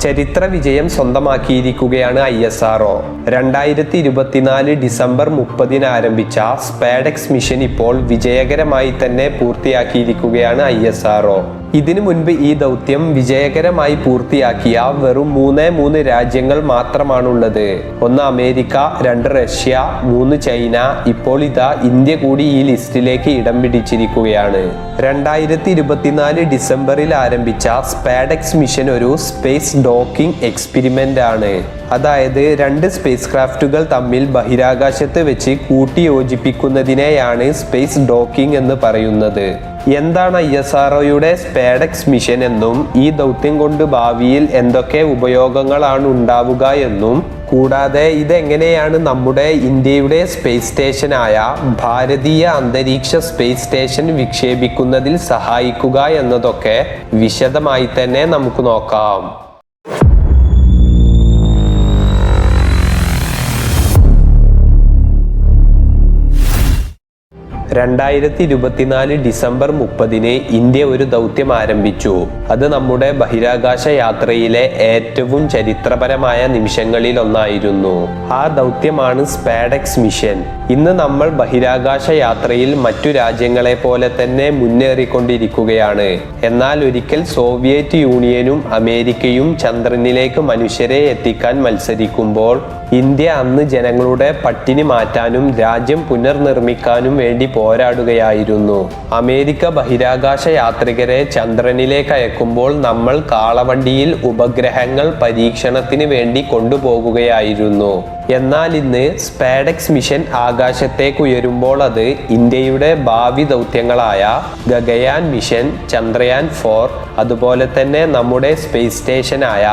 ചരിത്ര വിജയം സ്വന്തമാക്കിയിരിക്കുകയാണ് ISRO. 2024 December 30 ആരംഭിച്ച സ്പാഡെക്സ് മിഷൻ ഇപ്പോൾ വിജയകരമായി തന്നെ പൂർത്തിയാക്കിയിരിക്കുകയാണ് ISRO. ഇതിനു മുൻപ് ഈ ദൗത്യം വിജയകരമായി പൂർത്തിയാക്കിയ വെറും 3 രാജ്യങ്ങൾ മാത്രമാണുള്ളത്. 1 അമേരിക്ക, 2 റഷ്യ, 3 ചൈന. ഇപ്പോൾ ഇതാ ഇന്ത്യ കൂടി ഈ ലിസ്റ്റിലേക്ക് ഇടം പിടിച്ചിരിക്കുകയാണ്. 2024 ഡിസംബറിൽ ആരംഭിച്ച സ്പാഡെക്സ് മിഷൻ ഒരു സ്പേസ് ഡോക്കിംഗ് എക്സ്പെരിമെന്റ് ആണ്. അതായത് 2 സ്പേസ് ക്രാഫ്റ്റുകൾ തമ്മിൽ ബഹിരാകാശത്ത് വെച്ച് കൂട്ടിയോജിപ്പിക്കുന്നതിനെയാണ് സ്പേസ് ഡോക്കിംഗ് എന്ന് പറയുന്നത്. എന്താണ് ISROയുടെ സ്പാഡെക്സ് മിഷൻ എന്നും ഈ ദൗത്യം കൊണ്ട് ഭാവിയിൽ എന്തൊക്കെ ഉപയോഗങ്ങളാണ് ഉണ്ടാവുക എന്നും കൂടാതെ ഇതെങ്ങനെയാണ് നമ്മുടെ ഇന്ത്യയുടെ സ്പേസ് സ്റ്റേഷനായ ഭാരതീയ അന്തരീക്ഷ സ്പേസ് സ്റ്റേഷൻ വിക്ഷേപിക്കുന്നതിൽ സഹായിക്കുക എന്നതൊക്കെ വിശദമായി തന്നെ നമുക്ക് നോക്കാം. 2024 ഡിസംബർ 30 ഇന്ത്യ ഒരു ദൗത്യം ആരംഭിച്ചു. അത് നമ്മുടെ ബഹിരാകാശ യാത്രയിലെ ഏറ്റവും ചരിത്രപരമായ നിമിഷങ്ങളിൽ ഒന്നായിരുന്നു. ആ ദൗത്യമാണ് സ്പാഡെക്സ് മിഷൻ. ഇന്ന് നമ്മൾ ബഹിരാകാശ യാത്രയിൽ മറ്റു രാജ്യങ്ങളെ പോലെ തന്നെ മുന്നേറിക്കൊണ്ടിരിക്കുകയാണ്. എന്നാൽ ഒരിക്കൽ സോവിയറ്റ് യൂണിയനും അമേരിക്കയും ചന്ദ്രനിലേക്ക് മനുഷ്യരെ എത്തിക്കാൻ മത്സരിക്കുമ്പോൾ ഇന്ത്യ അന്ന് ജനങ്ങളുടെ പട്ടിണി മാറ്റാനും രാജ്യം പുനർനിർമ്മിക്കാനും വേണ്ടി പോരാടുകയായിരുന്നു. അമേരിക്ക ബഹിരാകാശ യാത്രികരെ ചന്ദ്രനിലേക്ക് അയക്കുമ്പോൾ നമ്മൾ കാളവണ്ടിയിൽ ഉപഗ്രഹങ്ങൾ പരീക്ഷണത്തിന് വേണ്ടി കൊണ്ടുപോകുകയായിരുന്നു. എന്നാൽ ഇന്ന് സ്പാഡെക്സ് മിഷൻ ആകാശത്തേക്ക് ഉയരുമ്പോൾ അത് ഇന്ത്യയുടെ ഭാവി ദൗത്യങ്ങളായ ഗഗയാൻ മിഷൻ, ചന്ദ്രയാൻ 4, അതുപോലെ തന്നെ നമ്മുടെ സ്പേസ് സ്റ്റേഷനായ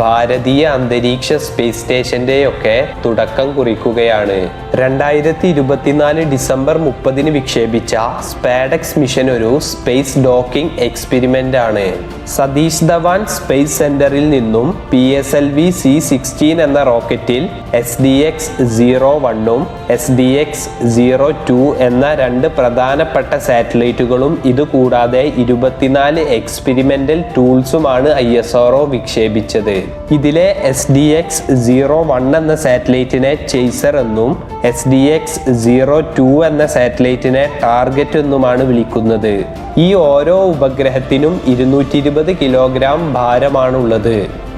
ഭാരതീയ അന്തരീക്ഷ സ്പേസ് സ്റ്റേഷന്റെയൊക്കെ തുടക്കം കുറിക്കുകയാണ്. 2024 ഡിസംബർ 30 വിക്ഷേപിച്ച സ്പാഡെക്സ് മിഷൻ ഒരു സ്പേസ് ഡോക്കിംഗ് എക്സ്പെരിമെന്റ് ആണ്. സതീഷ് ധവാൻ സ്പേസ് സെന്ററിൽ നിന്നും PSLV C-16 എന്ന റോക്കറ്റിൽ SDX-01 ഉം SDX-02 എന്ന 2 പ്രധാനപ്പെട്ട സാറ്റലൈറ്റുകളും ഇതുകൂടാതെ 24 എക്സ്പെരിമെന്റൽ ടൂൾസുമാണ് ISRO വിക്ഷേപിച്ചത്. ഇതിലെ SDX-01 എന്ന സാറ്റലൈറ്റിനെ ചേസർ എന്നും SDX-02 എന്ന സാറ്റലൈറ്റിനെ ടാർഗറ്റ് എന്നുമാണ് വിളിക്കുന്നത്. ഈ ഓരോ ഉപഗ്രഹത്തിനും 220 കിലോഗ്രാം ഭാരമാണുള്ളത്.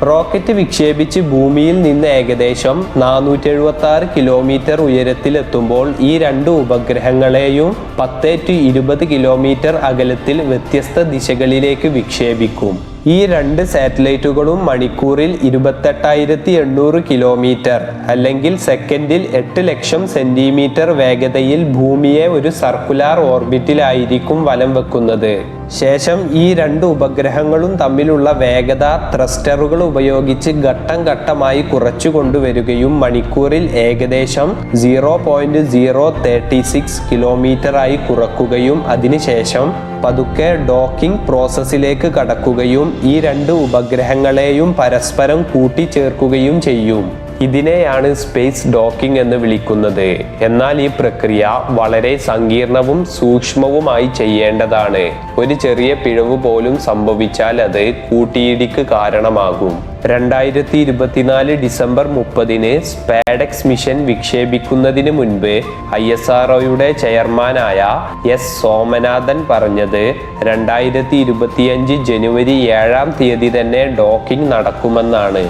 റോക്കറ്റ് വിക്ഷേപിച്ച് ഭൂമിയിൽ നിന്ന് ഏകദേശം 476 കിലോമീറ്റർ ഉയരത്തിലെത്തുമ്പോൾ ഈ 2 ഉപഗ്രഹങ്ങളെയും 10 to 20 കിലോമീറ്റർ അകലത്തിൽ വ്യത്യസ്ത ദിശകളിലേക്ക് വിക്ഷേപിക്കും. ഈ 2 സാറ്റലൈറ്റുകളും മണിക്കൂറിൽ 28,800 കിലോമീറ്റർ അല്ലെങ്കിൽ സെക്കൻഡിൽ 8 ലക്ഷം സെന്റിമീറ്റർ വേഗതയിൽ ഭൂമിയെ ഒരു സർക്കുലാർ ഓർബിറ്റിലായിരിക്കും വലം വെക്കുന്നത്. ശേഷം ഈ 2 ഉപഗ്രഹങ്ങളും തമ്മിലുള്ള വേഗത ത്രസ്റ്ററുകൾ ഉപയോഗിച്ച് ഘട്ടം ഘട്ടമായി കുറച്ചു കൊണ്ടുവരികയും മണിക്കൂറിൽ ഏകദേശം 0.036 കിലോമീറ്റർ ആയി കുറക്കുകയും അതിനുശേഷം പതുക്കെ ഡോക്കിംഗ് പ്രോസസ്സിലേക്ക് കടക്കുകയും ഈ 2 ഉപഗ്രഹങ്ങളെയും പരസ്പരം കൂട്ടിച്ചേർക്കുകയും ചെയ്യും. ഇതിനെയാണ് സ്പേസ് ഡോക്കിംഗ് എന്ന് വിളിക്കുന്നത്. എന്നാൽ ഈ പ്രക്രിയ വളരെ സങ്കീർണവും സൂക്ഷ്മവുമായി ചെയ്യേണ്ടതാണ്. ഒരു ചെറിയ പിഴവ് പോലും സംഭവിച്ചാൽ അത് കൂട്ടിയിടിക്ക് കാരണമാകും. 2024 ഡിസംബർ 30 സ്പാഡെക്സ് മിഷൻ വിക്ഷേപിക്കുന്നതിന് മുൻപ് ISROയുടെ ചെയർമാനായ S. സോമനാഥൻ പറഞ്ഞത് 2025 ജനുവരി 7 തന്നെ ഡോക്കിംഗ് നടക്കുമെന്നാണ്.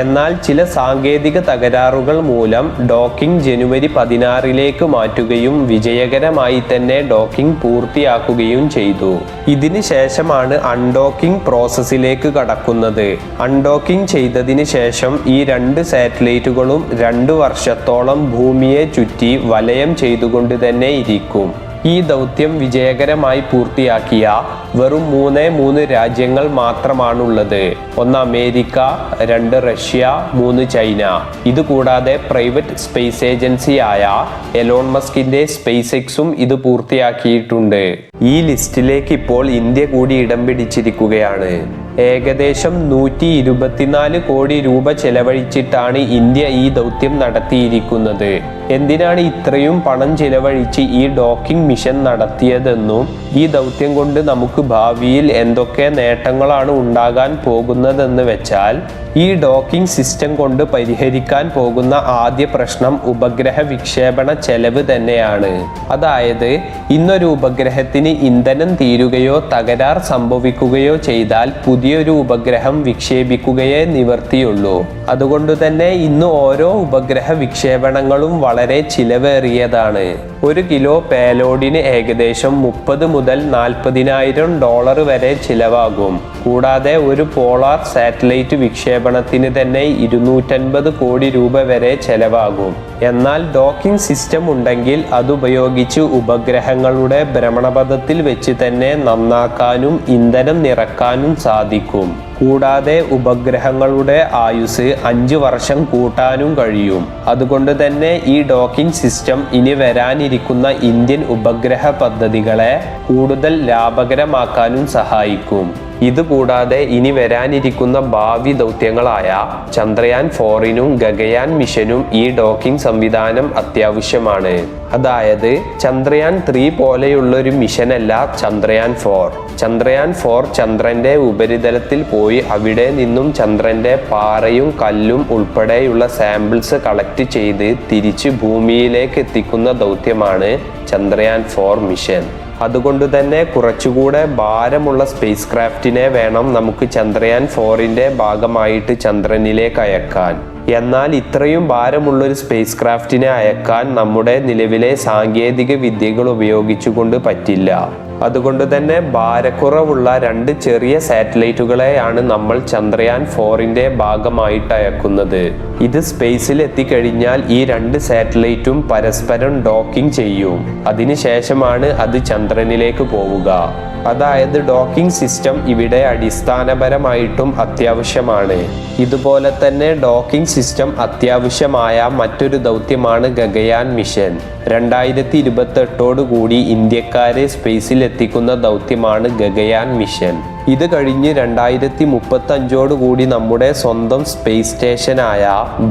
എന്നാൽ ചില സാങ്കേതിക തകരാറുകൾ മൂലം ഡോക്കിംഗ് ജനുവരി 16 മാറ്റുകയും വിജയകരമായി തന്നെ ഡോക്കിംഗ് പൂർത്തിയാക്കുകയും ചെയ്തു. ഇതിന് ശേഷമാണ് അൺഡോക്കിംഗ് പ്രോസസ്സിലേക്ക് കടക്കുന്നത്. അൺഡോക്കിംഗ് ചെയ്തതിന് ശേഷം ഈ 2 സാറ്റലൈറ്റുകളും 2 വർഷത്തോളം ഭൂമിയെ ചുറ്റി വലയം ചെയ്തുകൊണ്ട് തന്നെ ഇരിക്കും. ഈ ദൗത്യം വിജയകരമായി പൂർത്തിയാക്കിയ വെറും 3 രാജ്യങ്ങൾ മാത്രമാണുള്ളത്. 1 അമേരിക്ക, 2 റഷ്യ, 3 ചൈന. ഇതുകൂടാതെ പ്രൈവറ്റ് സ്പേസ് ഏജൻസിയായ എലോൺ മസ്കിന്റെ സ്പേസ് എക്സും ഇത് പൂർത്തിയാക്കിയിട്ടുണ്ട്. ഈ ലിസ്റ്റിലേക്ക് ഇപ്പോൾ ഇന്ത്യ കൂടി ഇടം പിടിച്ചിരിക്കുകയാണ്. ഏകദേശം 124 കോടി രൂപ ചെലവഴിച്ചിട്ടാണ് ഇന്ത്യ ഈ ദൗത്യം നടത്തിയിരിക്കുന്നത്. എന്തിനാണ് ഇത്രയും പണം ചിലവഴിച്ച് ഈ ഡോക്കിംഗ് മിഷൻ നടത്തിയതെന്നും ഈ ദൗത്യം കൊണ്ട് നമുക്ക് ഭാവിയിൽ എന്തൊക്കെ നേട്ടങ്ങളാണ് ഉണ്ടാകാൻ പോകുന്നതെന്ന് വെച്ചാൽ, ഈ ഡോക്കിംഗ് സിസ്റ്റം കൊണ്ട് പരിഹരിക്കാൻ പോകുന്ന ആദ്യ പ്രശ്നം ഉപഗ്രഹ വിക്ഷേപണ ചെലവ് തന്നെയാണ്. അതായത് ഇന്നൊരു ഉപഗ്രഹത്തിന് ഇന്ധനം തീരുകയോ തകരാർ സംഭവിക്കുകയോ ചെയ്താൽ പുതിയൊരു ഉപഗ്രഹം വിക്ഷേപിക്കുകയേ നിവർത്തിയുള്ളൂ. അതുകൊണ്ട് തന്നെ ഇന്ന് ഓരോ ഉപഗ്രഹ വിക്ഷേപണങ്ങളും വളരെ ചിലവേറിയതാണ്. 1 കിലോ പേലോഡിന് ഏകദേശം $30,000 മുതൽ $40,000 വരെ ചിലവാകും. കൂടാതെ ഒരു പോളാർ സാറ്റലൈറ്റ് വിക്ഷേപണത്തിന് തന്നെ 250 കോടി രൂപ വരെ ചെലവാകും. എന്നാൽ ഡോക്കിംഗ് സിസ്റ്റം ഉണ്ടെങ്കിൽ അതുപയോഗിച്ച് ഉപഗ്രഹങ്ങളുടെ ഭ്രമണപഥത്തിൽ വെച്ച് തന്നെ നന്നാക്കാനും ഇന്ധനം നിറക്കാനും സാധിക്കും. കൂടാതെ ഉപഗ്രഹങ്ങളുടെ ആയുസ് 5 വർഷം കൂട്ടാനും കഴിയും. അതുകൊണ്ട് തന്നെ ഈ ഡോക്കിംഗ് സിസ്റ്റം ഇനി വരാനിരിക്കുന്ന ഇന്ത്യൻ ഉപഗ്രഹ പദ്ധതികളെ കൂടുതൽ ലാഭകരമാക്കാനും സഹായിക്കും. ഇതുകൂടാതെ ഇനി വരാനിരിക്കുന്ന ഭാവി ദൗത്യങ്ങളായ ചന്ദ്രയാൻ 4നും ഗഗയാൻ മിഷനും ഈ ഡോക്കിംഗ് സംവിധാനം അത്യാവശ്യമാണ്. അതായത് ചന്ദ്രയാൻ 3 പോലെയുള്ളൊരു മിഷനല്ല ചന്ദ്രയാൻ 4. ചന്ദ്രയാൻ 4 ചന്ദ്രന്റെ ഉപരിതലത്തിൽ പോയി അവിടെ നിന്നും ചന്ദ്രന്റെ പാറയും കല്ലും ഉൾപ്പെടെയുള്ള സാമ്പിൾസ് കളക്ട് ചെയ്ത് തിരിച്ച് ഭൂമിയിലേക്ക് എത്തിക്കുന്ന ദൗത്യമാണ് ചന്ദ്രയാൻ 4 മിഷൻ. അതുകൊണ്ട് തന്നെ കുറച്ചുകൂടെ ഭാരമുള്ള സ്പേസ് ക്രാഫ്റ്റിനെ വേണം നമുക്ക് ചന്ദ്രയാൻ 4ന്റെ ഭാഗമായിട്ട് ചന്ദ്രനിലേക്ക് അയക്കാൻ. എന്നാൽ ഇത്രയും ഭാരമുള്ളൊരു സ്പേസ് ക്രാഫ്റ്റിനെ അയക്കാൻ നമ്മുടെ നിലവിലെ സാങ്കേതിക വിദ്യകൾ ഉപയോഗിച്ചുകൊണ്ട് പറ്റില്ല. അതുകൊണ്ട് തന്നെ ഭാരക്കുറവുള്ള 2 ചെറിയ സാറ്റലൈറ്റുകളെയാണ് നമ്മൾ ചന്ദ്രയാൻ 4ന്റെ ഭാഗമായിട്ട് അയക്കുന്നത്. ഇത് സ്പേസിൽ എത്തിക്കഴിഞ്ഞാൽ ഈ 2 സാറ്റലൈറ്റും പരസ്പരം ഡോക്കിംഗ് ചെയ്യും. അതിനുശേഷമാണ് അത് ചന്ദ്രനിലേക്ക് പോവുക. അതായത് ഡോക്കിംഗ് സിസ്റ്റം ഇവിടെ അടിസ്ഥാനപരമായിട്ടും അത്യാവശ്യമാണ്. ഇതുപോലെ തന്നെ ഡോക്കിംഗ് സിസ്റ്റം അത്യാവശ്യമായ മറ്റൊരു ദൗത്യമാണ് ഗഗയാൻ മിഷൻ. 2028 കൂടി ഇന്ത്യക്കാരെ സ്പേസിൽ എത്തിക്കുന്ന ദൗത്യമാണ് ഗഗയാൻ മിഷൻ. ഇത് കഴിഞ്ഞ് 2035 കൂടി നമ്മുടെ സ്വന്തം സ്പേസ് സ്റ്റേഷനായ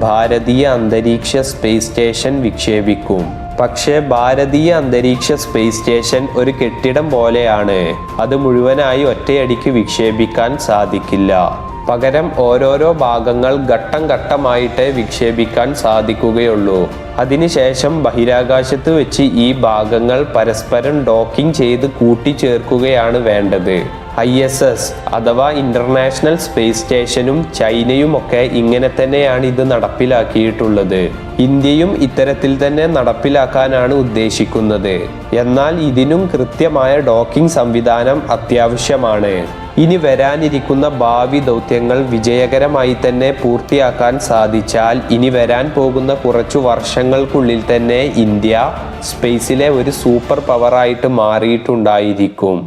ഭാരതീയ അന്തരീക്ഷ സ്പേസ് സ്റ്റേഷൻ വിക്ഷേപിക്കും. പക്ഷേ ഭാരതീയ അന്തരീക്ഷ സ്പേസ് സ്റ്റേഷൻ ഒരു കെട്ടിടം പോലെയാണ്. അത് മുഴുവനായി ഒറ്റയടിക്ക് വിക്ഷേപിക്കാൻ സാധിക്കില്ല. പകരം ഓരോരോ ഭാഗങ്ങൾ ഘട്ടം ഘട്ടമായിട്ടേ വിക്ഷേപിക്കാൻ സാധിക്കുകയുള്ളൂ. അതിനുശേഷം ബഹിരാകാശത്ത് വെച്ച് ഈ ഭാഗങ്ങൾ പരസ്പരം ഡോക്കിംഗ് ചെയ്ത് കൂട്ടിച്ചേർക്കുകയാണ് വേണ്ടത്. ISS അഥവാ ഇന്റർനാഷണൽ സ്പേസ് സ്റ്റേഷനും ചൈനയുമൊക്കെ ഇങ്ങനെ തന്നെയാണ് ഇത് നടപ്പിലാക്കിയിട്ടുള്ളത്. ഇന്ത്യയും ഇത്തരത്തിൽ തന്നെ നടപ്പിലാക്കാനാണ് ഉദ്ദേശിക്കുന്നത്. എന്നാൽ ഇതിനും കൃത്യമായ ഡോക്കിംഗ് സംവിധാനം അത്യാവശ്യമാണ്. ഇനി വരാനിരിക്കുന്ന ഭാവി ദൗത്യങ്ങൾ വിജയകരമായി തന്നെ പൂർത്തിയാക്കാൻ സാധിച്ചാൽ ഇനി വരാൻ പോകുന്ന കുറച്ചു വർഷങ്ങൾക്കുള്ളിൽ തന്നെ ഇന്ത്യ സ്പേസിലെ ഒരു സൂപ്പർ പവറായിട്ട് മാറിയിട്ടുണ്ടായിരിക്കും.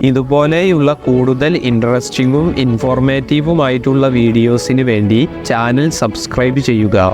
ഇതുപോലെയുള്ള കൂടുതൽ ഇൻട്രസ്റ്റിംഗും ഇൻഫോർമേറ്റീവുമായിട്ടുള്ള വീഡിയോസിന് വേണ്ടി ചാനൽ സബ്സ്ക്രൈബ് ചെയ്യുക.